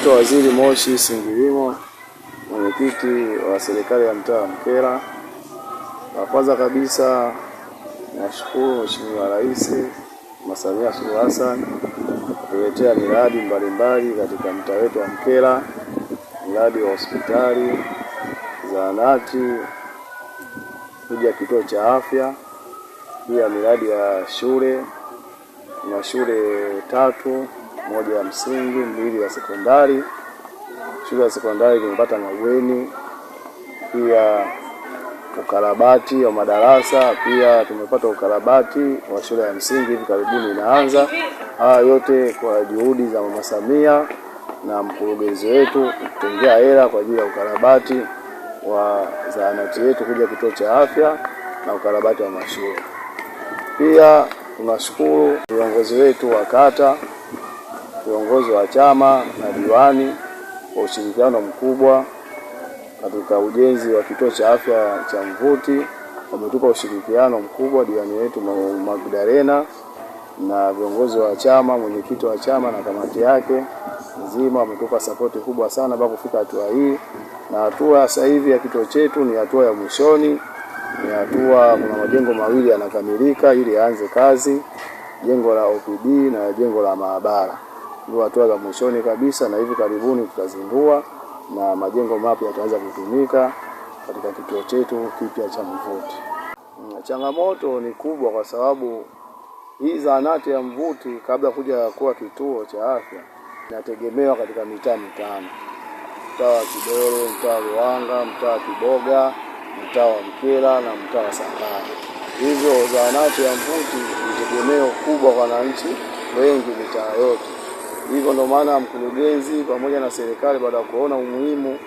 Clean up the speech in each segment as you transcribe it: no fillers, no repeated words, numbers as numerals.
Naitwa Waziri Moshi Singilimo, mwenyekiti wa serikali ya mtaa wa Mkera. Kwanza kabisa nashukuru Mheshimiwa Rais Samia Suluhu Hassan kutuletea miradi mbalimbali katika mtaa wetu wa Mkera, miradi wa hospitali, zahanati, kuja kituo cha afya, pia miradi ya shule na shule 3, moja ya msingi, 2 ya sekondari. Shule ya sekondari imepata mabweni, pia ukarabati wa madarasa, pia tumepata ukarabati wa shule ya msingi hivi karibuni inaanza. Haya yote kwa juhudi za Mama Samia na mkurugenzi wetu kutengea hela kwa ajili ya ukarabati wa zahanati yetu kuja kituo cha afya na ukarabati wa mashule. Pia tunashukuru viongozi wetu wa kata, viongozi wa chama na diwani kwa ushirikiano mkubwa katika ujenzi wa kituo cha afya cha Mvuti. Wametupa ushirikiano mkubwa, diwani wetu Magdalena na viongozi wa chama, mwenyekiti wa chama na kamati yake nzima wametupa sapoti kubwa sana mpaka kufika hatua hii. Na hatua sasa hivi ya kituo chetu ni hatua ya mwishoni, ni hatua, kuna majengo mawili yanakamilika ili aanze kazi, jengo la OPD na jengo la maabara. Ndio hatua za mwishoni kabisa, na hivi karibuni tutazindua na majengo mapya yataanza kutumika katika kituo chetu kipya cha Mvuti. Changamoto ni kubwa kwa sababu hii zahanati ya Mvuti kabla kuja kuwa kituo cha afya inategemewa katika mitaa mitano: mtaa wa Kidole, mtaa wa Ruanga, mtaa wa Kiboga, mtaa wa Mkera na mtaa wa Sangara. Hivyo zahanati ya Mvuti ni tegemeo kubwa kwa wananchi wengi mitaa yote. Hivyo ndio maana mkurugenzi pamoja na serikali baada ya kuona umuhimu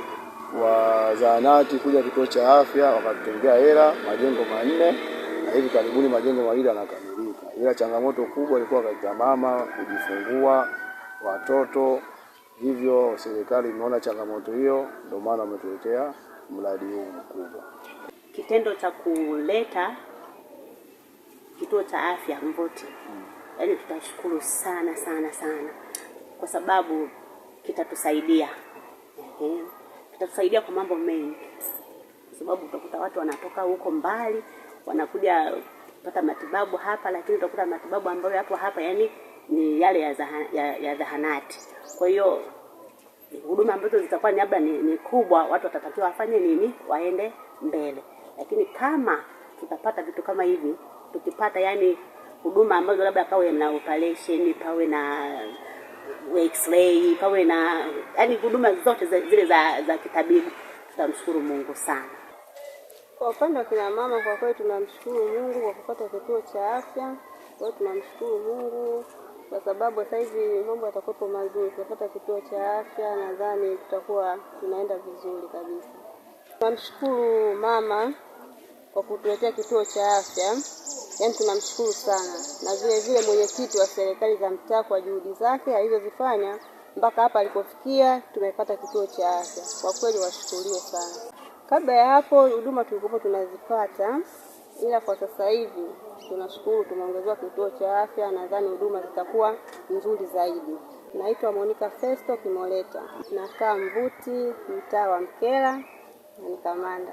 wa zahanati kuja kituo cha afya wakatengea hela majengo 4, na hivi karibuni majengo 2 yanakamilika. Ila changamoto kubwa ilikuwa katika mama kujifungua watoto. Hivyo serikali imeona changamoto hiyo, ndio maana wametuletea mradi huu mkubwa. Kitendo cha kuleta kituo cha afya Mvuti, yaani tutashukuru sana kwa sababu kitatusaidia. Kitatusaidia kwa mambo mengi. Kwa sababu utakuta watu wanatoka huko mbali wanakuja kupata matibabu hapa, lakini utakuta matibabu ambayo hapo hapa yani ni yale ya zahanati. Kwa hiyo huduma ambazo zitakuwa labda ni kubwa, watu watatakiwa wafanye nini? Waende mbele. Lakini kama tutapata vitu kama hivi, tukipata yani huduma ambazo labda pawe na operation, pawe na X-ray, pawe na yani huduma zote zile za kitabibu, tutamshukuru Mungu sana. Kwa upande wa kina mama, kwa kweli tunamshukuru Mungu kwa kupata kituo cha afya. Kwa hiyo tunamshukuru Mungu kwa sababu sasa hivi mambo yatakuwa mazuri. Kupata kituo cha afya nadhani tutakuwa tunaenda vizuri kabisa. Tunamshukuru mama kwa kutuletea kituo cha afya. Yaani tunamshukuru sana. Na vile vile mwenyekiti wa serikali za mtaa kwa juhudi zake alizozifanya mpaka hapa alipofikia tumepata kituo cha afya. Kwa kweli washukuriwe sana. Kabla ya hapo huduma tulikuwa tunazipata, ila kwa sasa hivi tunashukuru tumeongezewa kituo cha afya, nadhani huduma zitakuwa nzuri zaidi. Naitwa Monica Festo Kimoleta. Nakaa Mvuti, mtaa wa Mkera, na ni kamanda.